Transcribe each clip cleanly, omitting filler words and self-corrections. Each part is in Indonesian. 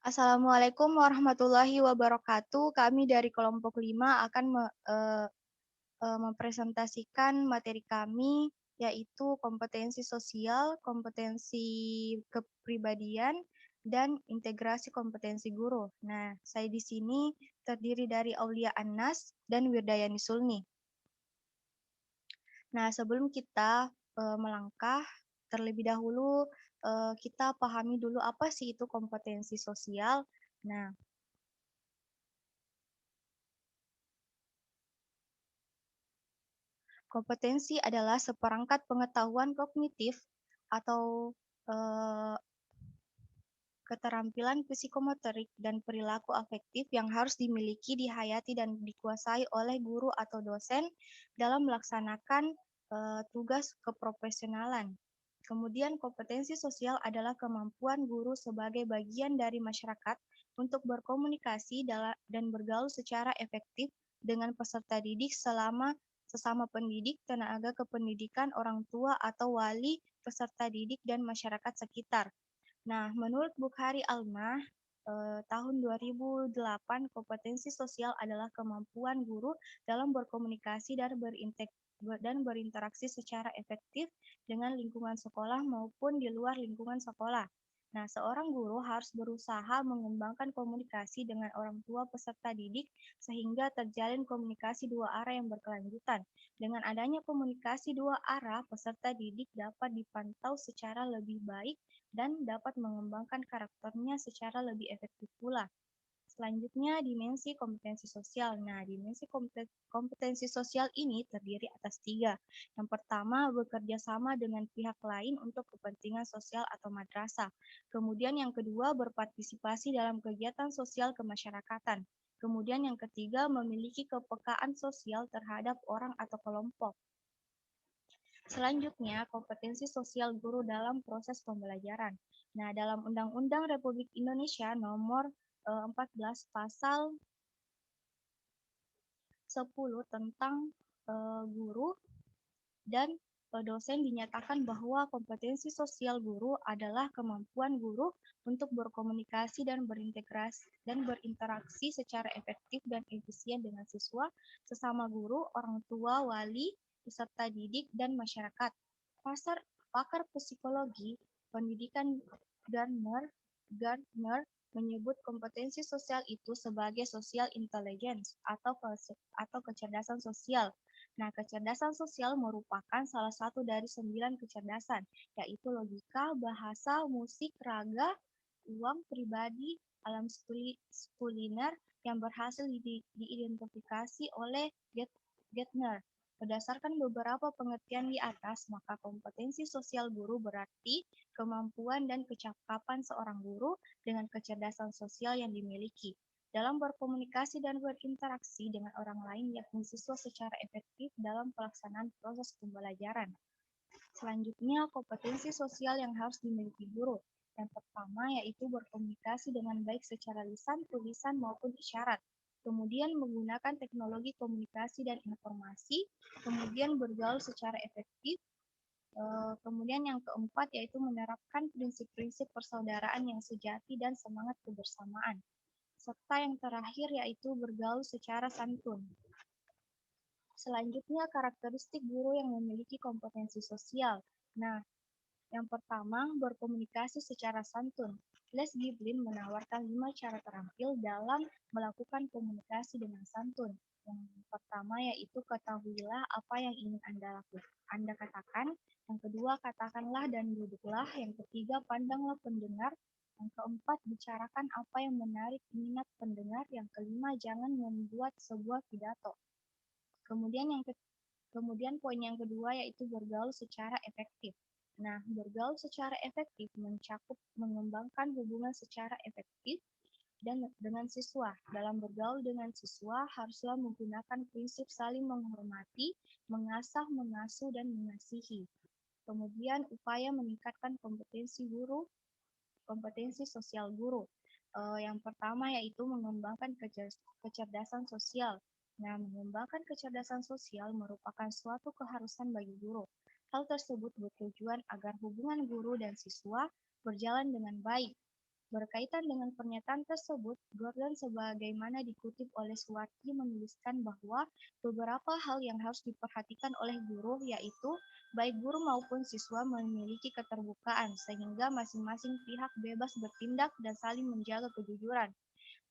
Assalamualaikum warahmatullahi wabarakatuh. Kami dari kelompok 5 akan mempresentasikan materi kami, yaitu kompetensi sosial, kompetensi kepribadian, dan integrasi kompetensi guru. Nah, saya di sini terdiri dari Aulia Anas dan Wirdayani Sulni. Nah, sebelum kita melangkah, terlebih dahulu kita pahami dulu apa sih itu kompetensi sosial. Nah, kompetensi adalah seperangkat pengetahuan kognitif atau eh, keterampilan psikomotorik dan perilaku afektif yang harus dimiliki, dihayati, dan dikuasai oleh guru atau dosen dalam melaksanakan tugas keprofesionalan. Kemudian kompetensi sosial adalah kemampuan guru sebagai bagian dari masyarakat untuk berkomunikasi dan bergaul secara efektif dengan peserta didik selama sesama pendidik, tenaga kependidikan, orang tua atau wali peserta didik dan masyarakat sekitar. Nah, menurut Bukhari Almah, tahun 2008, kompetensi sosial adalah kemampuan guru dalam berkomunikasi dan berinteraksi secara efektif dengan lingkungan sekolah maupun di luar lingkungan sekolah. Nah, seorang guru harus berusaha mengembangkan komunikasi dengan orang tua peserta didik sehingga terjalin komunikasi dua arah yang berkelanjutan. Dengan adanya komunikasi dua arah, peserta didik dapat dipantau secara lebih baik dan dapat mengembangkan karakternya secara lebih efektif pula. Selanjutnya, dimensi kompetensi sosial. Nah, dimensi kompetensi sosial ini terdiri atas 3. Yang pertama, bekerja sama dengan pihak lain untuk kepentingan sosial atau madrasah. Kemudian yang kedua, berpartisipasi dalam kegiatan sosial kemasyarakatan. Kemudian yang ketiga, memiliki kepekaan sosial terhadap orang atau kelompok. Selanjutnya, kompetensi sosial guru dalam proses pembelajaran. Nah, dalam Undang-Undang Republik Indonesia Nomor 14 Pasal 10 tentang guru dan dosen dinyatakan bahwa kompetensi sosial guru adalah kemampuan guru untuk berkomunikasi dan berinteraksi secara efektif dan efisien dengan siswa, sesama guru, orang tua, wali, peserta didik, dan masyarakat. Pakar psikologi pendidikan Gardner menyebut kompetensi sosial itu sebagai social intelligence atau kecerdasan sosial. Nah, kecerdasan sosial merupakan salah satu dari 9 kecerdasan, yaitu logika, bahasa, musik, raga, uang, pribadi, alam kuliner yang berhasil diidentifikasi oleh Gardner. Berdasarkan beberapa pengertian di atas, maka kompetensi sosial guru berarti kemampuan dan kecakapan seorang guru dengan kecerdasan sosial yang dimiliki dalam berkomunikasi dan berinteraksi dengan orang lain yakni siswa secara efektif dalam pelaksanaan proses pembelajaran. Selanjutnya, kompetensi sosial yang harus dimiliki guru. Yang pertama yaitu berkomunikasi dengan baik secara lisan, tulisan, maupun isyarat. Kemudian menggunakan teknologi komunikasi dan informasi. Kemudian bergaul secara efektif. Kemudian yang keempat yaitu menerapkan prinsip-prinsip persaudaraan yang sejati dan semangat kebersamaan. Serta yang terakhir yaitu bergaul secara santun. Selanjutnya, karakteristik guru yang memiliki kompetensi sosial. Nah, yang pertama, berkomunikasi secara santun. Les Giblin menawarkan 5 cara terampil dalam melakukan komunikasi dengan santun. Yang pertama yaitu ketahuilah apa yang ingin Anda katakan. Yang kedua, katakanlah dan duduklah. Yang ketiga, pandanglah pendengar. Yang keempat, bicarakan apa yang menarik minat pendengar. Yang kelima, jangan membuat sebuah pidato. Kemudian poin yang kedua yaitu bergaul secara efektif. Nah, bergaul secara efektif mencakup mengembangkan hubungan secara efektif dan dengan siswa. Dalam bergaul dengan siswa haruslah menggunakan prinsip saling menghormati, mengasah, mengasuh, dan mengasihi. Kemudian upaya meningkatkan kompetensi sosial guru. Yang pertama yaitu mengembangkan kecerdasan sosial. Nah, mengembangkan kecerdasan sosial merupakan suatu keharusan bagi guru. Hal tersebut bertujuan agar hubungan guru dan siswa berjalan dengan baik. Berkaitan dengan pernyataan tersebut, Gordon sebagaimana dikutip oleh Suwarti menuliskan bahwa beberapa hal yang harus diperhatikan oleh guru yaitu baik guru maupun siswa memiliki keterbukaan sehingga masing-masing pihak bebas bertindak dan saling menjaga kejujuran.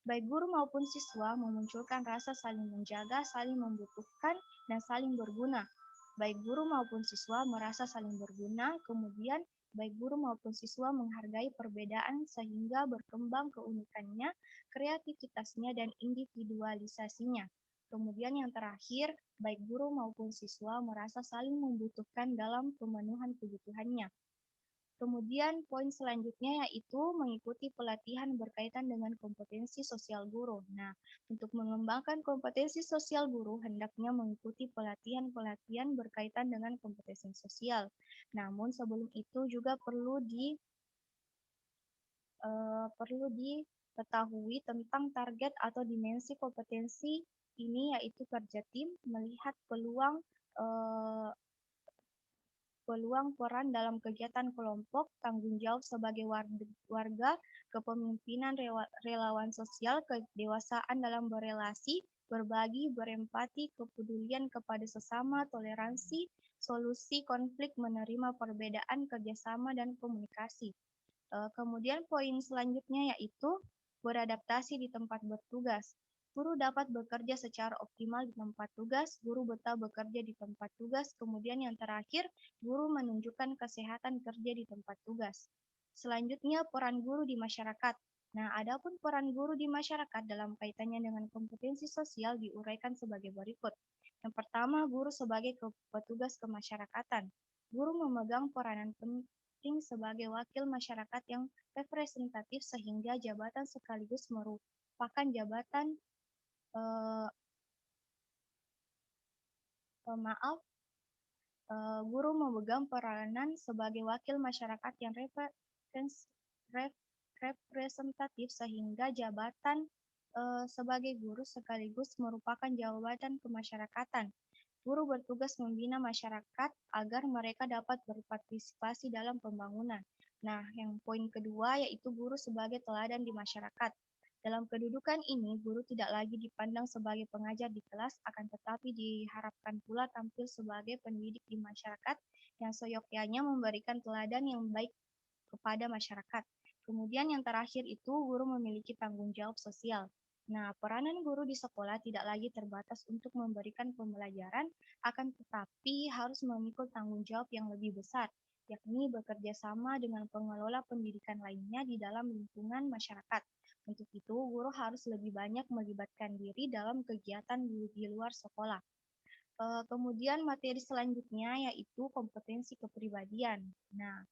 Baik guru maupun siswa memunculkan rasa saling menjaga, saling membutuhkan, dan saling berguna. Baik guru maupun siswa merasa saling berguna, kemudian baik guru maupun siswa menghargai perbedaan sehingga berkembang keunikannya, kreativitasnya, dan individualisasinya. Kemudian yang terakhir, baik guru maupun siswa merasa saling membutuhkan dalam pemenuhan kebutuhannya. Kemudian poin selanjutnya yaitu mengikuti pelatihan berkaitan dengan kompetensi sosial guru. Nah, untuk mengembangkan kompetensi sosial guru hendaknya mengikuti pelatihan-pelatihan berkaitan dengan kompetensi sosial. Namun sebelum itu juga perlu diketahui tentang target atau dimensi kompetensi ini yaitu kerja tim, melihat eh, peluang peran dalam kegiatan kelompok, tanggung jawab sebagai warga, kepemimpinan relawan sosial, kedewasaan dalam berelasi, berbagi, berempati, kepedulian kepada sesama, toleransi, solusi konflik, menerima perbedaan, kerjasama, dan komunikasi. Kemudian poin selanjutnya yaitu beradaptasi di tempat bertugas. Guru dapat bekerja secara optimal di tempat tugas, guru betah bekerja di tempat tugas, kemudian yang terakhir, guru menunjukkan kesehatan kerja di tempat tugas. Selanjutnya, peran guru di masyarakat. Nah, adapun peran guru di masyarakat dalam kaitannya dengan kompetensi sosial diuraikan sebagai berikut. Yang pertama, guru sebagai petugas kemasyarakatan. Guru memegang peranan penting sebagai wakil masyarakat yang representatif sehingga jabatan sekaligus merupakan jabatan eh, maaf guru memegang peranan sebagai wakil masyarakat yang representatif sehingga jabatan sebagai guru sekaligus merupakan jabatan kemasyarakatan. Guru bertugas membina masyarakat agar mereka dapat berpartisipasi dalam pembangunan. Nah, yang poin kedua yaitu guru sebagai teladan di masyarakat. Dalam kedudukan ini, guru tidak lagi dipandang sebagai pengajar di kelas, akan tetapi diharapkan pula tampil sebagai pendidik di masyarakat yang seyogyanya memberikan teladan yang baik kepada masyarakat. Kemudian yang terakhir itu guru memiliki tanggung jawab sosial. Nah, peranan guru di sekolah tidak lagi terbatas untuk memberikan pembelajaran, akan tetapi harus memikul tanggung jawab yang lebih besar, yakni bekerja sama dengan pengelola pendidikan lainnya di dalam lingkungan masyarakat. Untuk itu, guru harus lebih banyak melibatkan diri dalam kegiatan di luar sekolah. Kemudian materi selanjutnya yaitu kompetensi kepribadian. Nah,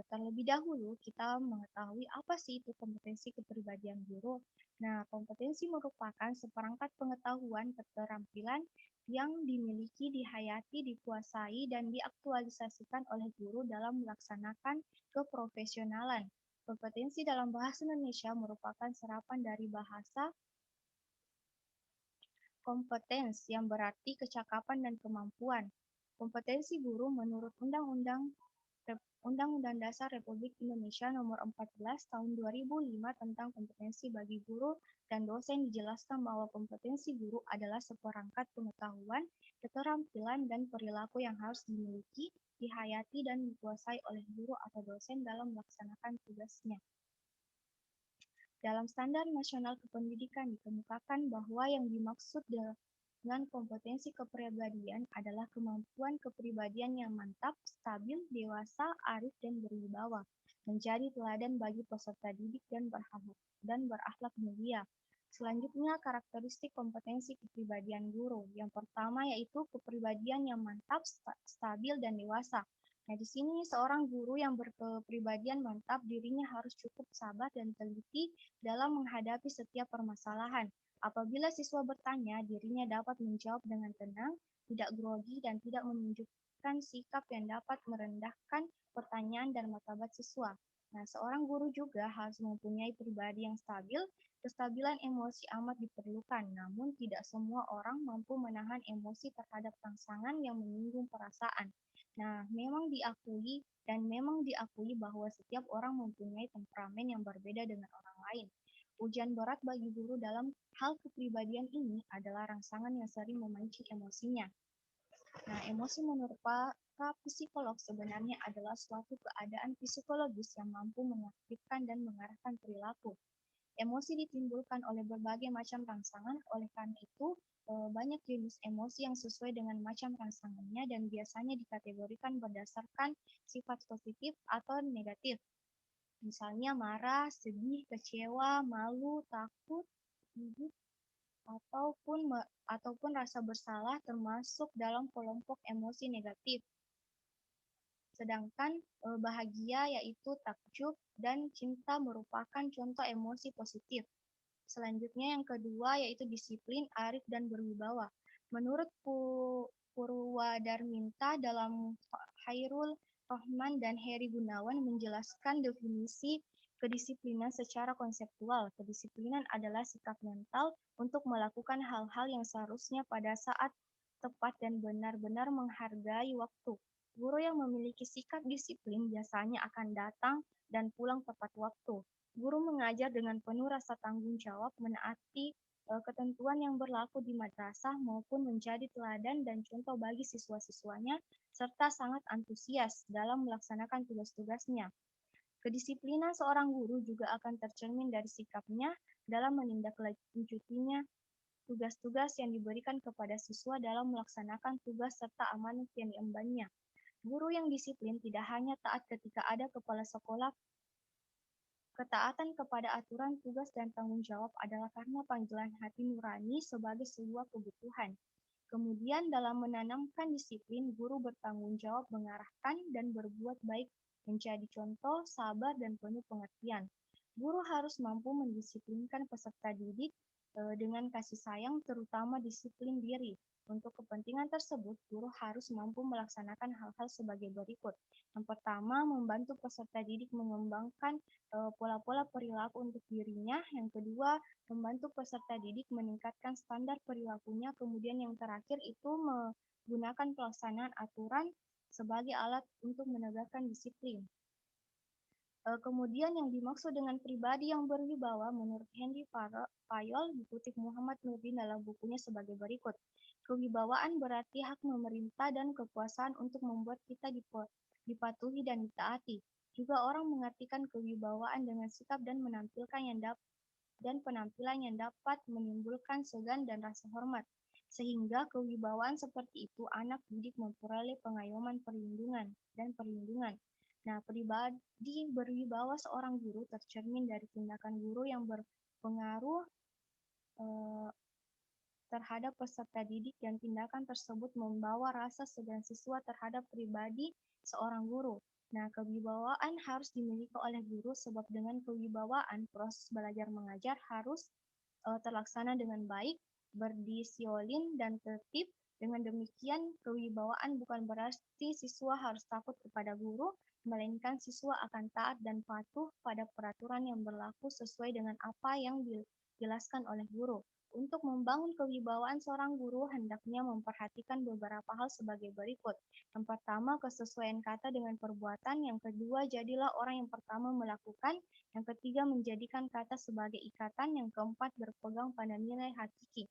terlebih dahulu kita mengetahui apa sih itu kompetensi kepribadian guru. Nah, kompetensi merupakan seperangkat pengetahuan keterampilan yang dimiliki, dihayati, dikuasai, dan diaktualisasikan oleh guru dalam melaksanakan keprofesionalan. Kompetensi dalam bahasa Indonesia merupakan serapan dari bahasa kompetens yang berarti kecakapan dan kemampuan. Kompetensi guru menurut Undang-Undang Dasar Republik Indonesia Nomor 14 Tahun 2005 tentang kompetensi bagi guru dan dosen dijelaskan bahwa kompetensi guru adalah seperangkat pengetahuan, keterampilan, dan perilaku yang harus dimiliki, dihayati, dan dikuasai oleh guru atau dosen dalam melaksanakan tugasnya. Dalam Standar Nasional Kependidikan dikemukakan bahwa yang dimaksud dengan kompetensi kepribadian adalah kemampuan kepribadian yang mantap, stabil, dewasa, arif, dan berwibawa, menjadi teladan bagi peserta didik dan berakhlak mulia. Selanjutnya, karakteristik kompetensi kepribadian guru. Yang pertama yaitu kepribadian yang mantap, stabil, dan dewasa. Nah, di sini seorang guru yang berkepribadian mantap dirinya harus cukup sabar dan teliti dalam menghadapi setiap permasalahan. Apabila siswa bertanya, dirinya dapat menjawab dengan tenang, tidak grogi, dan tidak menunjukkan sikap yang dapat merendahkan pertanyaan dan martabat siswa. Nah, seorang guru juga harus mempunyai pribadi yang stabil. Kestabilan emosi amat diperlukan, namun tidak semua orang mampu menahan emosi terhadap rangsangan yang menyinggung perasaan. Nah, memang diakui bahwa setiap orang mempunyai temperamen yang berbeda dengan orang lain. Ujian berat bagi guru dalam hal kepribadian ini adalah rangsangan yang sering memancing emosinya. Nah, emosi menurut para psikolog sebenarnya adalah suatu keadaan psikologis yang mampu mengaktifkan dan mengarahkan perilaku. Emosi ditimbulkan oleh berbagai macam rangsangan, oleh karena itu banyak jenis emosi yang sesuai dengan macam rangsangannya dan biasanya dikategorikan berdasarkan sifat positif atau negatif. Misalnya marah, sedih, kecewa, malu, takut, gugup, ataupun rasa bersalah termasuk dalam kelompok emosi negatif. Sedangkan bahagia yaitu takjub dan cinta merupakan contoh emosi positif. Selanjutnya yang kedua yaitu disiplin, arif, dan berwibawa. Menurut Purwadarminta dalam Hairul Rahman dan Heri Gunawan menjelaskan definisi kedisiplinan secara konseptual. Kedisiplinan adalah sikap mental untuk melakukan hal-hal yang seharusnya pada saat tepat dan benar-benar menghargai waktu. Guru yang memiliki sikap disiplin biasanya akan datang dan pulang tepat waktu. Guru mengajar dengan penuh rasa tanggung jawab, menaati ketentuan yang berlaku di madrasah maupun menjadi teladan dan contoh bagi siswa-siswanya, serta sangat antusias dalam melaksanakan tugas-tugasnya. Kedisiplinan seorang guru juga akan tercermin dari sikapnya dalam menindaklanjutinya tugas-tugas yang diberikan kepada siswa dalam melaksanakan tugas serta amanat yang diembannya. Guru yang disiplin tidak hanya taat ketika ada kepala sekolah. Ketaatan kepada aturan, tugas, dan tanggung jawab adalah karena panggilan hati nurani sebagai sebuah kebutuhan. Kemudian dalam menanamkan disiplin, guru bertanggung jawab mengarahkan dan berbuat baik menjadi contoh, sabar, dan penuh pengertian. Guru harus mampu mendisiplinkan peserta didik dengan kasih sayang, terutama disiplin diri. Untuk kepentingan tersebut, guru harus mampu melaksanakan hal-hal sebagai berikut. Yang pertama, membantu peserta didik mengembangkan pola-pola perilaku untuk dirinya. Yang kedua, membantu peserta didik meningkatkan standar perilakunya. Kemudian yang terakhir itu menggunakan pelaksanaan aturan sebagai alat untuk menegakkan disiplin. Kemudian yang dimaksud dengan pribadi yang berwibawa menurut Henry Fayol dikutip Muhammad Nurdin dalam bukunya sebagai berikut. Kewibawaan berarti hak memerintah dan kekuasaan untuk membuat kita dipatuhi dan ditaati. Juga orang mengartikan kewibawaan dengan sikap dan penampilan yang dapat menimbulkan segan dan rasa hormat. Sehingga kewibawaan seperti itu anak didik memperoleh pengayoman perlindungan. Nah, pribadi berwibawa seorang guru tercermin dari tindakan guru yang berpengaruh eh, terhadap peserta didik dan tindakan tersebut membawa rasa segan siswa terhadap pribadi seorang guru. Nah, kewibawaan harus dimiliki oleh guru sebab dengan kewibawaan proses belajar mengajar harus terlaksana dengan baik, berdisiplin, dan tertib. Dengan demikian, kewibawaan bukan berarti siswa harus takut kepada guru, melainkan siswa akan taat dan patuh pada peraturan yang berlaku sesuai dengan apa yang dijelaskan oleh guru. Untuk membangun kewibawaan seorang guru, hendaknya memperhatikan beberapa hal sebagai berikut. Yang pertama, kesesuaian kata dengan perbuatan. Yang kedua, jadilah orang yang pertama melakukan. Yang ketiga, menjadikan kata sebagai ikatan. Yang keempat, berpegang pada nilai hakiki.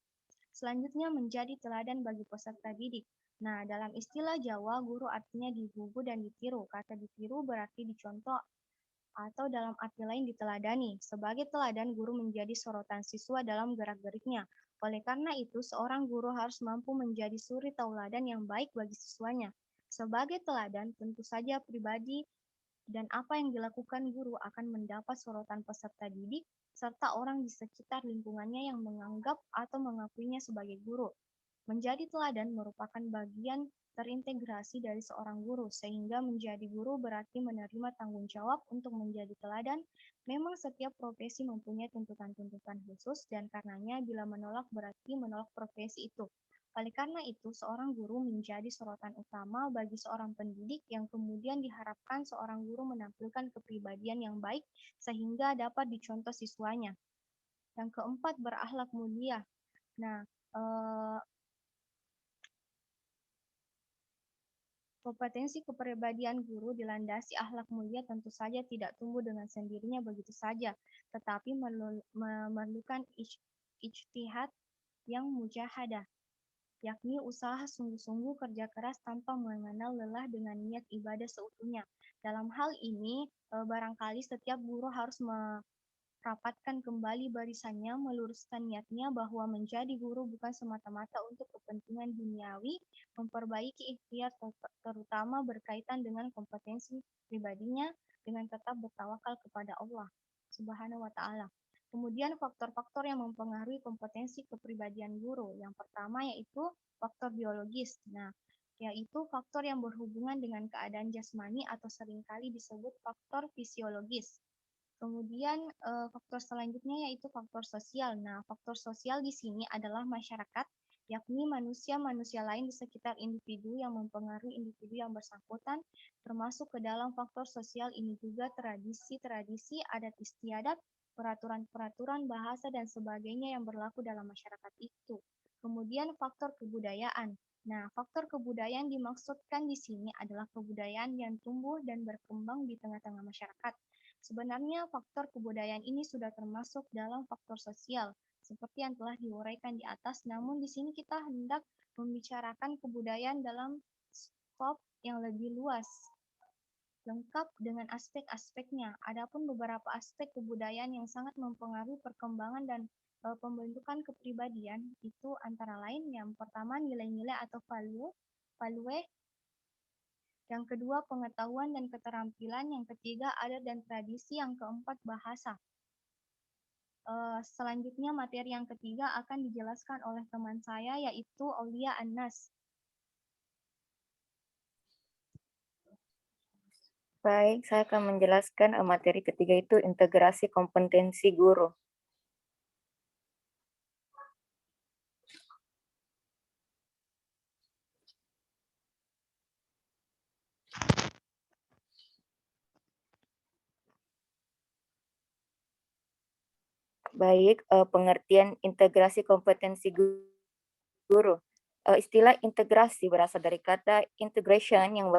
Selanjutnya, menjadi teladan bagi peserta didik. Nah, dalam istilah Jawa, guru artinya digugu dan ditiru. Kata ditiru berarti dicontoh atau dalam arti lain diteladani. Sebagai teladan, guru menjadi sorotan siswa dalam gerak-geriknya. Oleh karena itu, seorang guru harus mampu menjadi suri tauladan yang baik bagi siswanya. Sebagai teladan, tentu saja pribadi dan apa yang dilakukan guru akan mendapat sorotan peserta didik serta orang di sekitar lingkungannya yang menganggap atau mengakuinya sebagai guru. Menjadi teladan merupakan bagian terintegrasi dari seorang guru, sehingga menjadi guru berarti menerima tanggung jawab untuk menjadi teladan. Memang setiap profesi mempunyai tuntutan-tuntutan khusus, dan karenanya bila menolak berarti menolak profesi itu. Oleh karena itu, seorang guru menjadi sorotan utama bagi seorang pendidik yang kemudian diharapkan seorang guru menampilkan kepribadian yang baik sehingga dapat dicontoh siswanya. Yang keempat, berakhlak mulia. Nah, Kompetensi kepribadian guru dilandasi akhlak mulia tentu saja tidak tumbuh dengan sendirinya begitu saja, tetapi memerlukan ijtihad yang mujahadah, yakni usaha sungguh-sungguh kerja keras tanpa mengenal lelah dengan niat ibadah seutuhnya. Dalam hal ini, barangkali setiap guru harus rapatkan kembali barisannya, meluruskan niatnya bahwa menjadi guru bukan semata-mata untuk kepentingan duniawi, memperbaiki ikhtiar terutama berkaitan dengan kompetensi pribadinya dengan tetap bertawakal kepada Allah Subhanahu wa taala. Kemudian faktor-faktor yang mempengaruhi kompetensi kepribadian guru. Yang pertama yaitu faktor biologis. Nah, yaitu faktor yang berhubungan dengan keadaan jasmani atau seringkali disebut faktor fisiologis. Kemudian faktor selanjutnya yaitu faktor sosial. Nah, faktor sosial di sini adalah masyarakat, yakni manusia-manusia lain di sekitar individu yang mempengaruhi individu yang bersangkutan, termasuk ke dalam faktor sosial ini juga tradisi-tradisi, adat istiadat, peraturan-peraturan bahasa dan sebagainya yang berlaku dalam masyarakat itu. Kemudian faktor kebudayaan. Nah, faktor kebudayaan dimaksudkan di sini adalah kebudayaan yang tumbuh dan berkembang di tengah-tengah masyarakat. Sebenarnya faktor kebudayaan ini sudah termasuk dalam faktor sosial, seperti yang telah diuraikan di atas, namun di sini kita hendak membicarakan kebudayaan dalam skop yang lebih luas, lengkap dengan aspek-aspeknya. Adapun beberapa aspek kebudayaan yang sangat mempengaruhi perkembangan dan pembentukan kepribadian itu antara lain yang pertama nilai-nilai atau value, yang kedua pengetahuan dan keterampilan, yang ketiga adat dan tradisi, yang keempat bahasa. Selanjutnya materi yang ketiga akan dijelaskan oleh teman saya yaitu Aulia Anas. Baik, saya akan menjelaskan materi ketiga itu integrasi kompetensi guru. Baik, pengertian integrasi kompetensi guru. Istilah integrasi berasal dari kata integration yang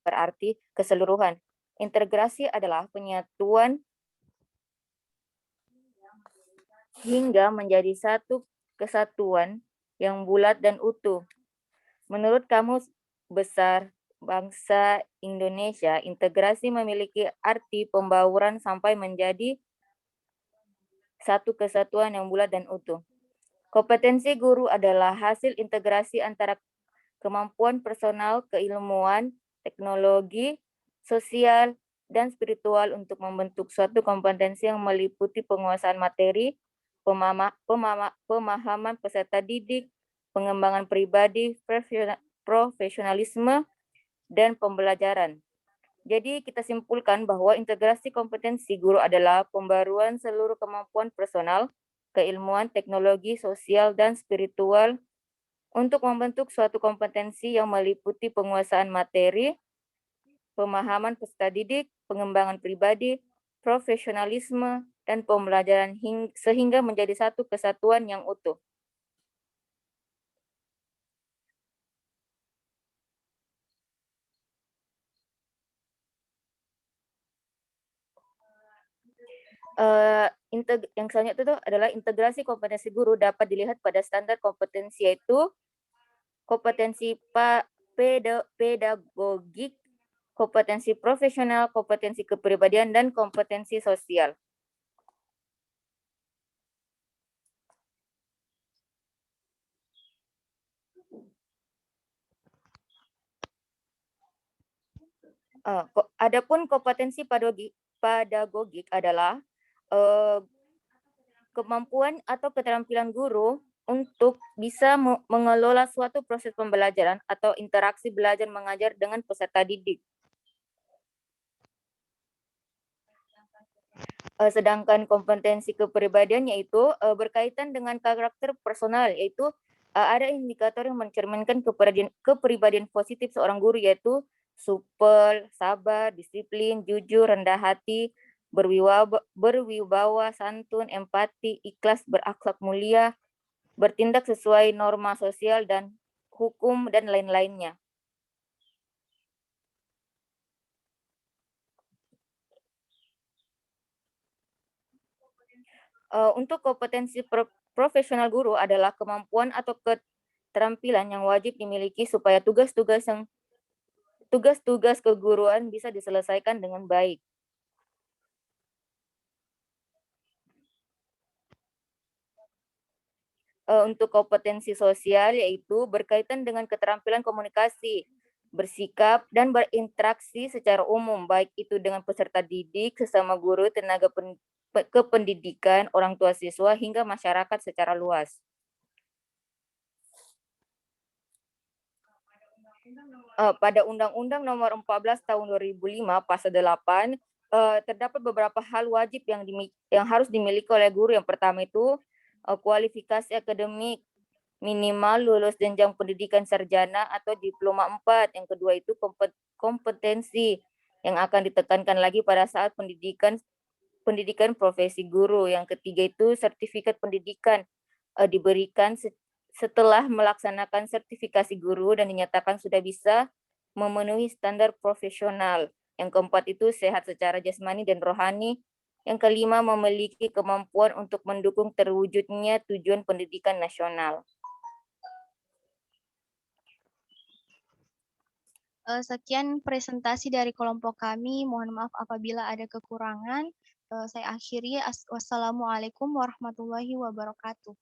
berarti keseluruhan. Integrasi adalah penyatuan hingga menjadi satu kesatuan yang bulat dan utuh. Menurut Kamus Besar Bangsa Indonesia, integrasi memiliki arti pembauran sampai menjadi satu kesatuan yang bulat dan utuh. Kompetensi guru adalah hasil integrasi antara kemampuan personal, keilmuan, teknologi, sosial, dan spiritual untuk membentuk suatu kompetensi yang meliputi penguasaan materi, pemahaman peserta didik, pengembangan pribadi, profesionalisme, dan pembelajaran. Jadi kita simpulkan bahwa integrasi kompetensi guru adalah pembaruan seluruh kemampuan personal, keilmuan, teknologi, sosial, dan spiritual untuk membentuk suatu kompetensi yang meliputi penguasaan materi, pemahaman peserta didik, pengembangan pribadi, profesionalisme, dan pembelajaran sehingga menjadi satu kesatuan yang utuh. Yang selanjutnya itu adalah integrasi kompetensi guru dapat dilihat pada standar kompetensi, yaitu kompetensi pedagogik, kompetensi profesional, kompetensi kepribadian, dan kompetensi sosial. Adapun kompetensi pedagogik adalah kemampuan atau keterampilan guru untuk bisa mengelola suatu proses pembelajaran atau interaksi belajar mengajar dengan peserta didik. Sedangkan kompetensi kepribadian yaitu berkaitan dengan karakter personal, yaitu ada indikator yang mencerminkan kepribadian positif seorang guru, yaitu supel, sabar, disiplin, jujur, rendah hati, berwibawa, santun, empati, ikhlas, berakhlak mulia, bertindak sesuai norma sosial dan hukum, dan lain-lainnya. Untuk kompetensi profesional guru adalah kemampuan atau keterampilan yang wajib dimiliki supaya tugas-tugas keguruan bisa diselesaikan dengan baik. Untuk kompetensi sosial yaitu berkaitan dengan keterampilan komunikasi, bersikap, dan berinteraksi secara umum, baik itu dengan peserta didik, sesama guru, tenaga kependidikan, orang tua siswa, hingga masyarakat secara luas. Pada Undang-Undang Nomor 14 Tahun 2005 Pasal 8, terdapat beberapa hal wajib yang harus dimiliki oleh guru. Yang pertama itu kualifikasi akademik minimal lulus jenjang pendidikan sarjana atau diploma 4. Yang kedua itu kompetensi yang akan ditekankan lagi pada saat pendidikan profesi guru. Yang ketiga itu sertifikat pendidikan diberikan setelah melaksanakan sertifikasi guru dan dinyatakan sudah bisa memenuhi standar profesional. Yang keempat itu sehat secara jasmani dan rohani. Yang kelima memiliki kemampuan untuk mendukung terwujudnya tujuan pendidikan nasional. Sekian presentasi dari kelompok kami. Mohon maaf apabila ada kekurangan. Saya akhiri. Wassalamualaikum warahmatullahi wabarakatuh.